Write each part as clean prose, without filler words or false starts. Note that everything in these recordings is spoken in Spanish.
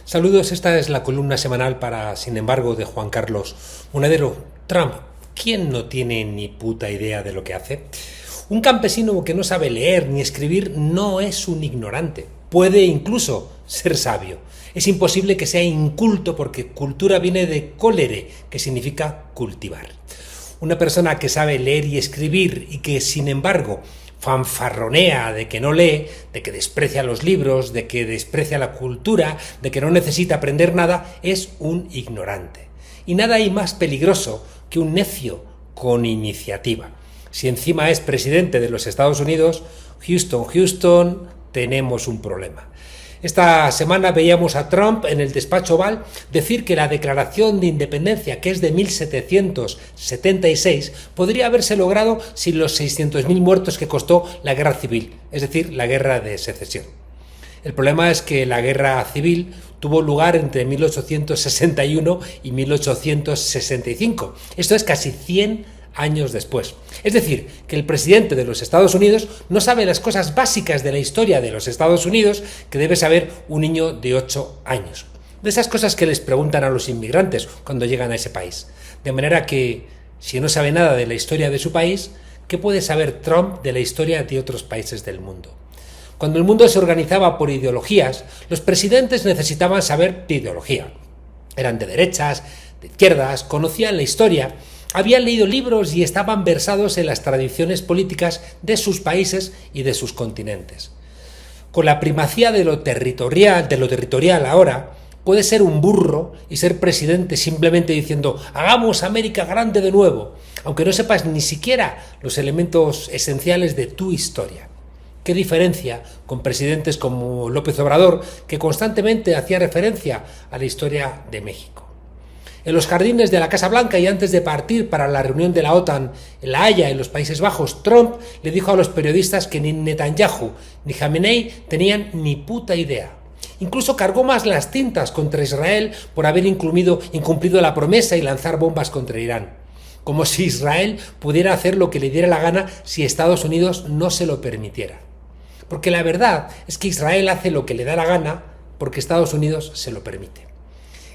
Saludos, esta es la columna semanal para Sin embargo de Juan Carlos Monedero. Trump, ¿quién no tiene ni puta idea de lo que hace? Un campesino que no sabe leer ni escribir no es un ignorante, puede incluso ser sabio. Es imposible que sea inculto porque cultura viene de colere, que significa cultivar. Una persona que sabe leer y escribir y que sin embargo fanfarronea de que no lee, de que desprecia los libros, de que desprecia la cultura, de que no necesita aprender nada, es un ignorante. Y nada hay más peligroso que un necio con iniciativa. Si encima es presidente de los Estados Unidos, Houston, tenemos un problema. Esta semana veíamos a Trump en el despacho Oval decir que la Declaración de Independencia, que es de 1776, podría haberse logrado sin los 600.000 muertos que costó la Guerra Civil, es decir, la Guerra de Secesión. El problema es que la Guerra Civil tuvo lugar entre 1861 y 1865. Esto es casi 100 años después. Es decir, que el presidente de los Estados Unidos no sabe las cosas básicas de la historia de los Estados Unidos que debe saber un niño de 8 años. De esas cosas que les preguntan a los inmigrantes cuando llegan a ese país. De manera que, si no sabe nada de la historia de su país, ¿qué puede saber Trump de la historia de otros países del mundo? Cuando el mundo se organizaba por ideologías, los presidentes necesitaban saber de ideología. Eran de derechas, de izquierdas, conocían la historia, habían leído libros y estaban versados en las tradiciones políticas de sus países y de sus continentes. Con la primacía de lo territorial ahora, puede ser un burro y ser presidente simplemente diciendo «hagamos América grande de nuevo», aunque no sepas ni siquiera los elementos esenciales de tu historia. ¿Qué diferencia con presidentes como López Obrador, que constantemente hacía referencia a la historia de México? En los jardines de la Casa Blanca y antes de partir para la reunión de la OTAN en La Haya, en los Países Bajos, Trump le dijo a los periodistas que ni Netanyahu ni Jamenei tenían ni puta idea. Incluso cargó más las tintas contra Israel por haber incumplido la promesa y lanzar bombas contra Irán. Como si Israel pudiera hacer lo que le diera la gana si Estados Unidos no se lo permitiera. Porque la verdad es que Israel hace lo que le da la gana porque Estados Unidos se lo permite.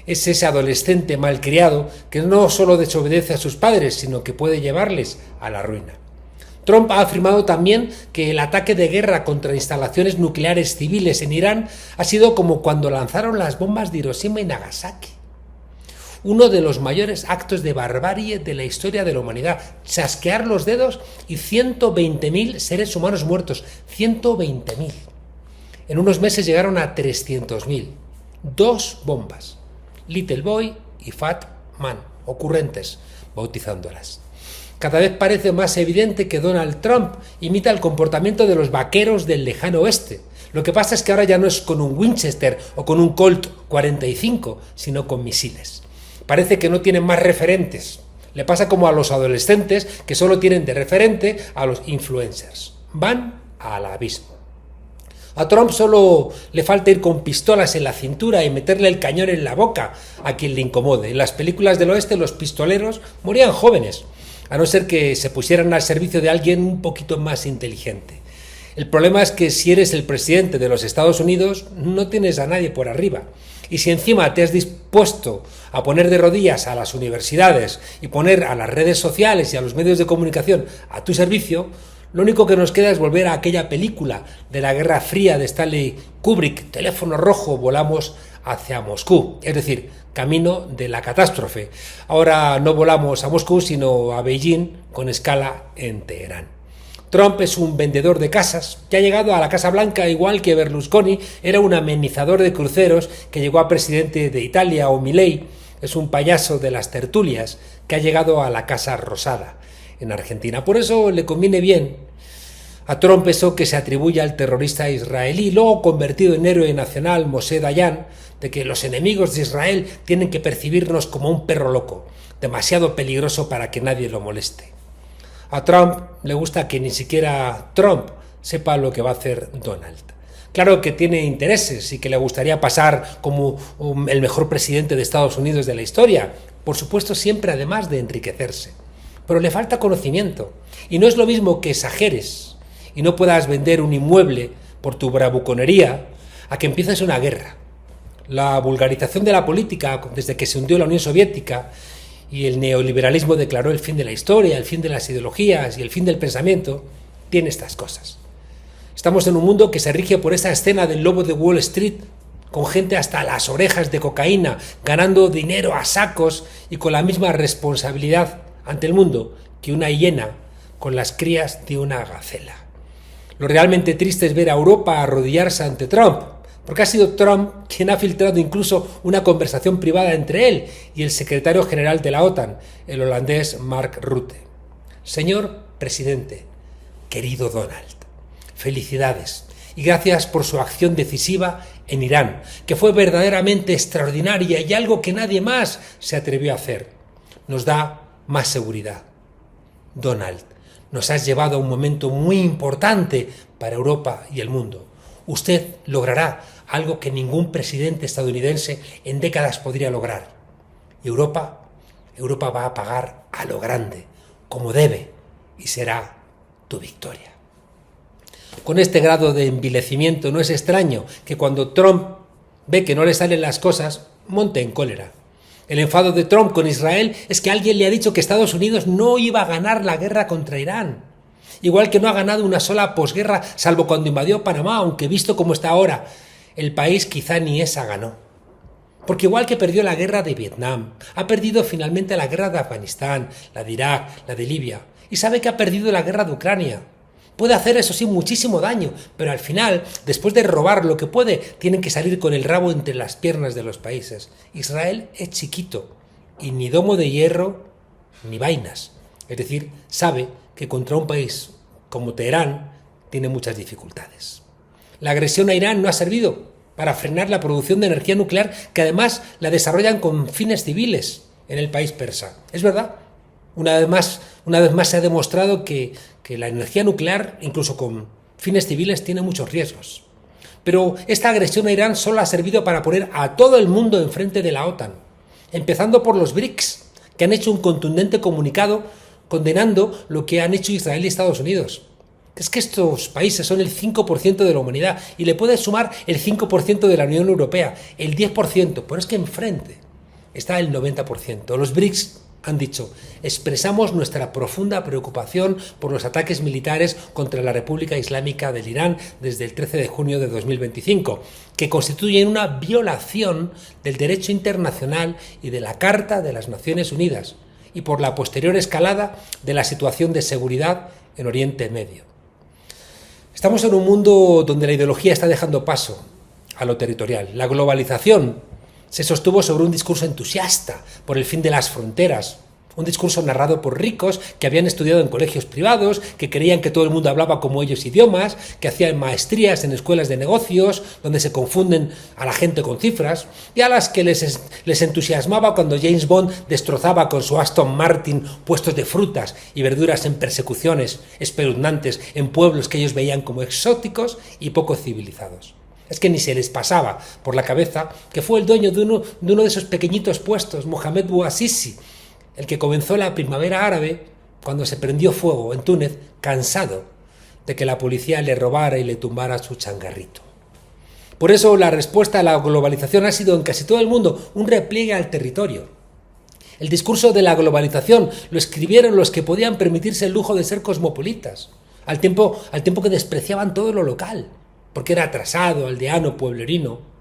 Es ese adolescente malcriado que no solo desobedece a sus padres, sino que puede llevarles a la ruina. Trump ha afirmado también que el ataque de guerra contra instalaciones nucleares civiles en Irán ha sido como cuando lanzaron las bombas de Hiroshima y Nagasaki. Uno de los mayores actos de barbarie de la historia de la humanidad. Chasquear los dedos y 120.000 seres humanos muertos. 120.000. En unos meses llegaron a 300.000. 2 bombas. Little Boy y Fat Man, ocurrentes, bautizándolas. Cada vez parece más evidente que Donald Trump imita el comportamiento de los vaqueros del lejano oeste. Lo que pasa es que ahora ya no es con un Winchester o con un Colt 45, sino con misiles. Parece que no tienen más referentes. Le pasa como a los adolescentes que solo tienen de referente a los influencers. Van al abismo. A Trump solo le falta ir con pistolas en la cintura y meterle el cañón en la boca a quien le incomode. En las películas del oeste los pistoleros morían jóvenes, a no ser que se pusieran al servicio de alguien un poquito más inteligente. El problema es que si eres el presidente de los Estados Unidos no tienes a nadie por arriba. Y si encima te has dispuesto a poner de rodillas a las universidades y poner a las redes sociales y a los medios de comunicación a tu servicio, lo único que nos queda es volver a aquella película de la Guerra Fría de Stanley Kubrick, Teléfono Rojo, volamos hacia Moscú, es decir, camino de la catástrofe. Ahora no volamos a Moscú, sino a Beijing, con escala en Teherán. Trump es un vendedor de casas que ha llegado a la Casa Blanca igual que Berlusconi era un amenizador de cruceros que llegó a presidente de Italia, o Milei es un payaso de las tertulias que ha llegado a la Casa Rosada en Argentina. Por eso le conviene bien a Trump eso que se atribuye al terrorista israelí, luego convertido en héroe nacional Moshe Dayan, de que los enemigos de Israel tienen que percibirnos como un perro loco, demasiado peligroso para que nadie lo moleste. A Trump le gusta que ni siquiera Trump sepa lo que va a hacer Donald. Claro que tiene intereses y que le gustaría pasar como el mejor presidente de Estados Unidos de la historia, por supuesto siempre además de enriquecerse. Pero le falta conocimiento, y no es lo mismo que exageres y no puedas vender un inmueble por tu bravuconería a que empieces una guerra. La vulgarización de la política desde que se hundió la Unión Soviética y el neoliberalismo declaró el fin de la historia, el fin de las ideologías y el fin del pensamiento, tiene estas cosas. Estamos en un mundo que se rige por esa escena del lobo de Wall Street, con gente hasta las orejas de cocaína, ganando dinero a sacos y con la misma responsabilidad ante el mundo que una hiena con las crías de una gacela. Lo realmente triste es ver a Europa arrodillarse ante Trump, porque ha sido Trump quien ha filtrado incluso una conversación privada entre él y el secretario general de la OTAN, el holandés Mark Rutte. Señor presidente, querido Donald, felicidades y gracias por su acción decisiva en Irán, que fue verdaderamente extraordinaria y algo que nadie más se atrevió a hacer. Nos da más seguridad. Donald, nos has llevado a un momento muy importante para Europa y el mundo. Usted logrará algo que ningún presidente estadounidense en décadas podría lograr. Y Europa va a pagar a lo grande, como debe, y será tu victoria. Con este grado de envilecimiento no es extraño que cuando Trump ve que no le salen las cosas, monte en cólera. El enfado de Trump con Israel es que alguien le ha dicho que Estados Unidos no iba a ganar la guerra contra Irán. Igual que no ha ganado una sola posguerra, salvo cuando invadió Panamá, aunque visto como está ahora, el país quizá ni esa ganó. Porque igual que perdió la guerra de Vietnam, ha perdido finalmente la guerra de Afganistán, la de Irak, la de Libia, y sabe que ha perdido la guerra de Ucrania. Puede hacer, eso sí, muchísimo daño, pero al final, después de robar lo que puede, tienen que salir con el rabo entre las piernas de los países. Israel es chiquito, y ni domo de hierro, ni vainas. Es decir, sabe que contra un país como Teherán tiene muchas dificultades. La agresión a Irán no ha servido para frenar la producción de energía nuclear, que además la desarrollan con fines civiles en el país persa. Es verdad, una vez más se ha demostrado que la energía nuclear, incluso con fines civiles, tiene muchos riesgos. Pero esta agresión a Irán solo ha servido para poner a todo el mundo enfrente de la OTAN, empezando por los BRICS, que han hecho un contundente comunicado condenando lo que han hecho Israel y Estados Unidos. Es que estos países son el 5% de la humanidad y le puede sumar el 5% de la Unión Europea, el 10%, pero es que enfrente está el 90%. Los BRICS han dicho: expresamos nuestra profunda preocupación por los ataques militares contra la República Islámica del Irán desde el 13 de junio de 2025, que constituyen una violación del derecho internacional y de la Carta de las Naciones Unidas, y por la posterior escalada de la situación de seguridad en Oriente Medio. Estamos en un mundo donde la ideología está dejando paso a lo territorial. La globalización se sostuvo sobre un discurso entusiasta por el fin de las fronteras, un discurso narrado por ricos que habían estudiado en colegios privados, que creían que todo el mundo hablaba como ellos idiomas, que hacían maestrías en escuelas de negocios, donde se confunden a la gente con cifras, y a las que les entusiasmaba cuando James Bond destrozaba con su Aston Martin puestos de frutas y verduras en persecuciones espeluznantes en pueblos que ellos veían como exóticos y poco civilizados. Es que ni se les pasaba por la cabeza que fue el dueño de uno de esos pequeñitos puestos, Mohamed Bouazizi, el que comenzó la primavera árabe cuando se prendió fuego en Túnez, cansado de que la policía le robara y le tumbara su changarrito. Por eso la respuesta a la globalización ha sido en casi todo el mundo un repliegue al territorio. El discurso de la globalización lo escribieron los que podían permitirse el lujo de ser cosmopolitas, al tiempo que despreciaban todo lo local, porque era atrasado, aldeano, pueblerino.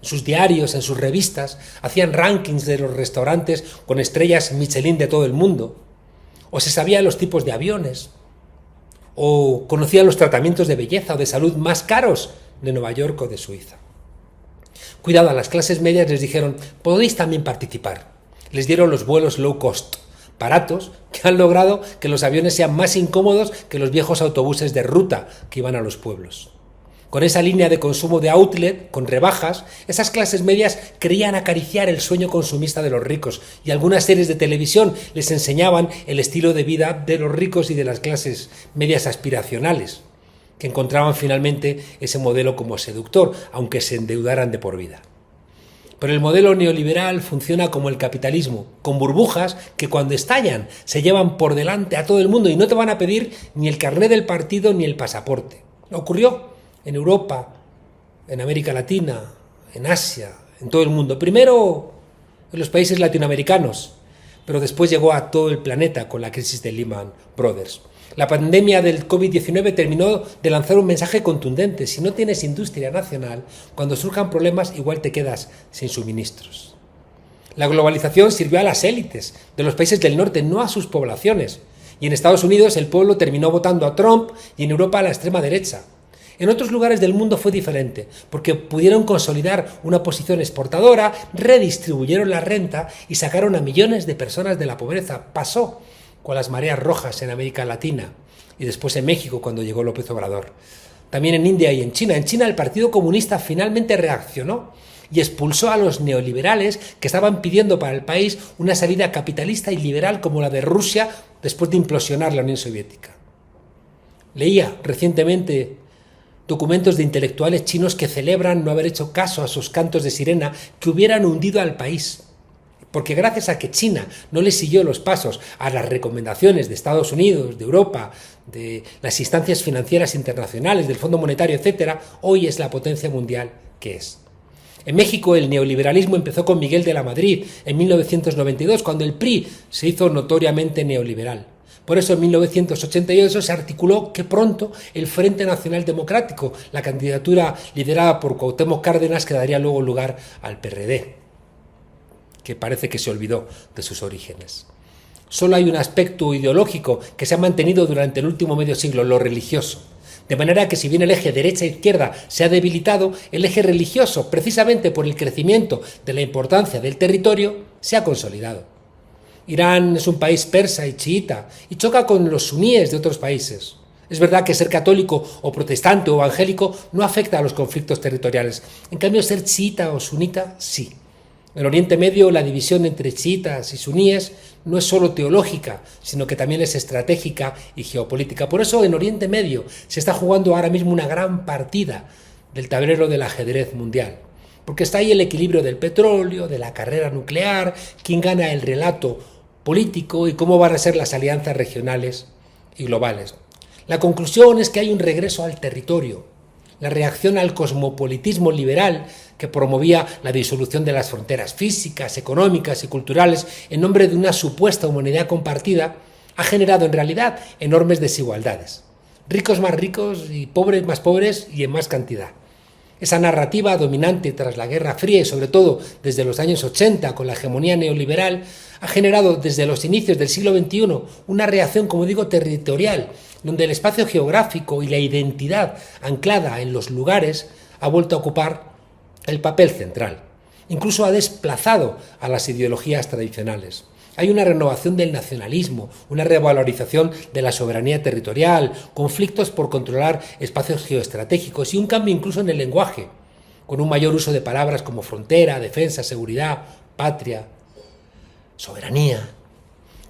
En sus diarios, en sus revistas, hacían rankings de los restaurantes con estrellas Michelin de todo el mundo, o se sabían los tipos de aviones, o conocían los tratamientos de belleza o de salud más caros de Nueva York o de Suiza. Cuidado, a las clases medias les dijeron: podéis también participar. Les dieron los vuelos low cost, baratos, que han logrado que los aviones sean más incómodos que los viejos autobuses de ruta que iban a los pueblos. Con esa línea de consumo de outlet, con rebajas, esas clases medias creían acariciar el sueño consumista de los ricos, y algunas series de televisión les enseñaban el estilo de vida de los ricos y de las clases medias aspiracionales, que encontraban finalmente ese modelo como seductor, aunque se endeudaran de por vida. Pero el modelo neoliberal funciona como el capitalismo, con burbujas que cuando estallan se llevan por delante a todo el mundo y no te van a pedir ni el carnet del partido ni el pasaporte. Ocurrió en Europa, en América Latina, en Asia, en todo el mundo. Primero en los países latinoamericanos, pero después llegó a todo el planeta con la crisis de Lehman Brothers. La pandemia del COVID-19 terminó de lanzar un mensaje contundente. Si no tienes industria nacional, cuando surjan problemas igual te quedas sin suministros. La globalización sirvió a las élites de los países del norte, no a sus poblaciones. Y en Estados Unidos el pueblo terminó votando a Trump y en Europa a la extrema derecha. En otros lugares del mundo fue diferente, porque pudieron consolidar una posición exportadora, redistribuyeron la renta y sacaron a millones de personas de la pobreza. Pasó con las mareas rojas en América Latina y después en México cuando llegó López Obrador. También en India y en China. En China el Partido Comunista finalmente reaccionó y expulsó a los neoliberales que estaban pidiendo para el país una salida capitalista y liberal como la de Rusia después de implosionar la Unión Soviética. Leía recientemente documentos de intelectuales chinos que celebran no haber hecho caso a sus cantos de sirena que hubieran hundido al país. Porque gracias a que China no le siguió los pasos a las recomendaciones de Estados Unidos, de Europa, de las instancias financieras internacionales, del Fondo Monetario, etc., hoy es la potencia mundial que es. En México el neoliberalismo empezó con Miguel de la Madrid en 1992, cuando el PRI se hizo notoriamente neoliberal. Por eso en 1988 se articuló que pronto el Frente Nacional Democrático, la candidatura liderada por Cuauhtémoc Cárdenas, que daría luego lugar al PRD, que parece que se olvidó de sus orígenes. Solo hay un aspecto ideológico que se ha mantenido durante el último medio siglo, lo religioso. De manera que si bien el eje derecha-izquierda se ha debilitado, el eje religioso, precisamente por el crecimiento de la importancia del territorio, se ha consolidado. Irán es un país persa y chiita y choca con los suníes de otros países. Es verdad que ser católico o protestante o evangélico no afecta a los conflictos territoriales. En cambio, ser chiita o sunita, sí. En Oriente Medio la división entre chiitas y suníes no es solo teológica, sino que también es estratégica y geopolítica. Por eso en Oriente Medio se está jugando ahora mismo una gran partida del tablero del ajedrez mundial. Porque está ahí el equilibrio del petróleo, de la carrera nuclear, quién gana el relato político y cómo van a ser las alianzas regionales y globales. La conclusión es que hay un regreso al territorio, la reacción al cosmopolitismo liberal que promovía la disolución de las fronteras físicas, económicas y culturales en nombre de una supuesta humanidad compartida, ha generado en realidad enormes desigualdades. Ricos más ricos y pobres más pobres y en más cantidad. Esa narrativa dominante tras la Guerra Fría y sobre todo desde los años 80 con la hegemonía neoliberal ha generado desde los inicios del siglo XXI una reacción, como digo, territorial, donde el espacio geográfico y la identidad anclada en los lugares ha vuelto a ocupar el papel central. Incluso ha desplazado a las ideologías tradicionales. Hay una renovación del nacionalismo, una revalorización de la soberanía territorial, conflictos por controlar espacios geoestratégicos y un cambio incluso en el lenguaje, con un mayor uso de palabras como frontera, defensa, seguridad, patria, soberanía.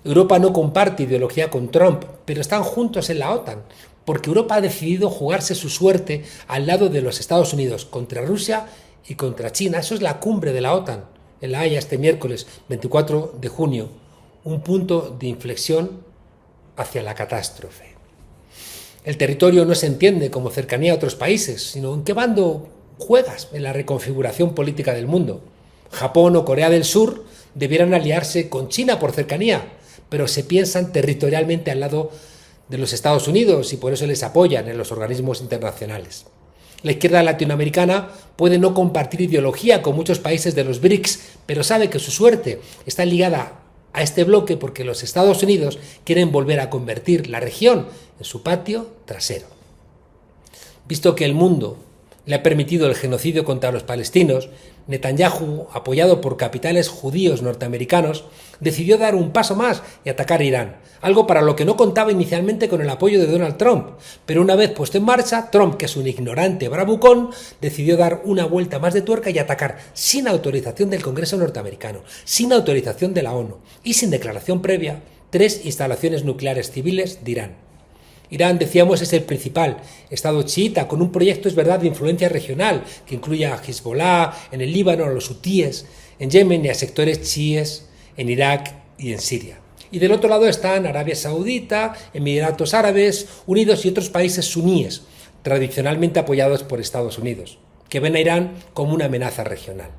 Europa no comparte ideología con Trump, pero están juntos en la OTAN, porque Europa ha decidido jugarse su suerte al lado de los Estados Unidos, contra Rusia y contra China. Eso es la cumbre de la OTAN, en La Haya este miércoles 24 de junio, un punto de inflexión hacia la catástrofe. El territorio no se entiende como cercanía a otros países, sino en qué bando juegas en la reconfiguración política del mundo. Japón o Corea del Sur debieran aliarse con China por cercanía, pero se piensan territorialmente al lado de los Estados Unidos y por eso les apoyan en los organismos internacionales. La izquierda latinoamericana puede no compartir ideología con muchos países de los BRICS, pero sabe que su suerte está ligada a este bloque porque los Estados Unidos quieren volver a convertir la región en su patio trasero. Visto que el mundo le ha permitido el genocidio contra los palestinos, Netanyahu, apoyado por capitales judíos norteamericanos, decidió dar un paso más y atacar a Irán, algo para lo que no contaba inicialmente con el apoyo de Donald Trump, pero una vez puesto en marcha, Trump, que es un ignorante bravucón, decidió dar una vuelta más de tuerca y atacar sin autorización del Congreso norteamericano, sin autorización de la ONU y sin declaración previa 3 instalaciones nucleares civiles de Irán. Irán, decíamos, es el principal estado chiita, con un proyecto, es verdad, de influencia regional, que incluye a Hezbollah, en el Líbano, a los hutíes, en Yemen y a sectores chiíes en Irak y en Siria. Y del otro lado están Arabia Saudita, Emiratos Árabes Unidos y otros países suníes, tradicionalmente apoyados por Estados Unidos, que ven a Irán como una amenaza regional.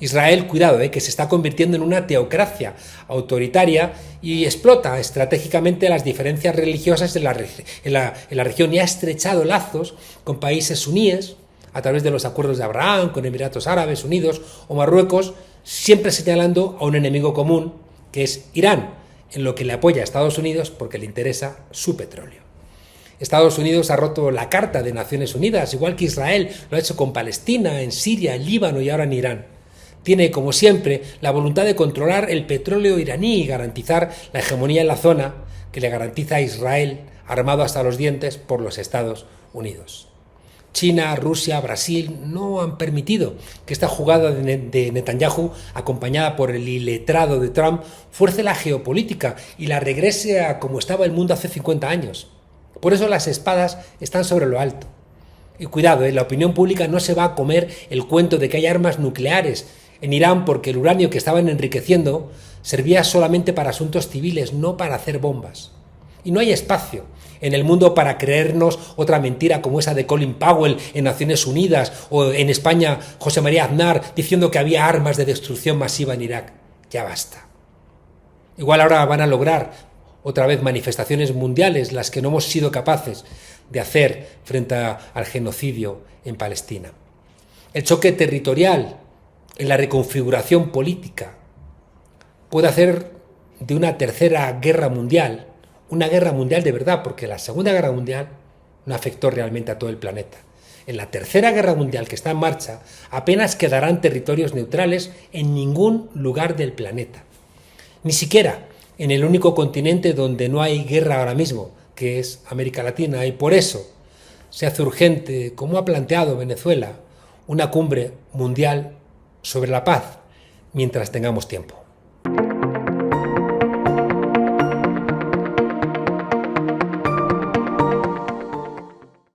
Israel, cuidado, que se está convirtiendo en una teocracia autoritaria y explota estratégicamente las diferencias religiosas en la región y ha estrechado lazos con países suníes a través de los acuerdos de Abraham, con Emiratos Árabes Unidos o Marruecos, siempre señalando a un enemigo común, que es Irán, en lo que le apoya a Estados Unidos porque le interesa su petróleo. Estados Unidos ha roto la Carta de Naciones Unidas, igual que Israel lo ha hecho con Palestina, en Siria, en Líbano y ahora en Irán. Tiene, como siempre, la voluntad de controlar el petróleo iraní y garantizar la hegemonía en la zona que le garantiza a Israel, armado hasta los dientes por los Estados Unidos. China, Rusia, Brasil no han permitido que esta jugada de Netanyahu, acompañada por el iletrado de Trump, fuerce la geopolítica y la regrese a como estaba el mundo hace 50 años. Por eso las espadas están sobre lo alto. Y cuidado, la opinión pública no se va a comer el cuento de que hay armas nucleares en Irán porque el uranio que estaban enriqueciendo servía solamente para asuntos civiles, no para hacer bombas. Y no hay espacio en el mundo para creernos otra mentira como esa de Colin Powell en Naciones Unidas o en España José María Aznar diciendo que había armas de destrucción masiva en Irak. Ya basta. Igual ahora van a lograr otra vez manifestaciones mundiales, las que no hemos sido capaces de hacer frente al genocidio en Palestina. El choque territorial en la reconfiguración política puede hacer de una tercera guerra mundial una guerra mundial de verdad, porque la Segunda Guerra Mundial no afectó realmente a todo el planeta. En la Tercera Guerra Mundial que está en marcha, apenas quedarán territorios neutrales en ningún lugar del planeta. Ni siquiera en el único continente donde no hay guerra ahora mismo, que es América Latina, y por eso se hace urgente, como ha planteado Venezuela, una cumbre mundial sobre la paz mientras tengamos tiempo.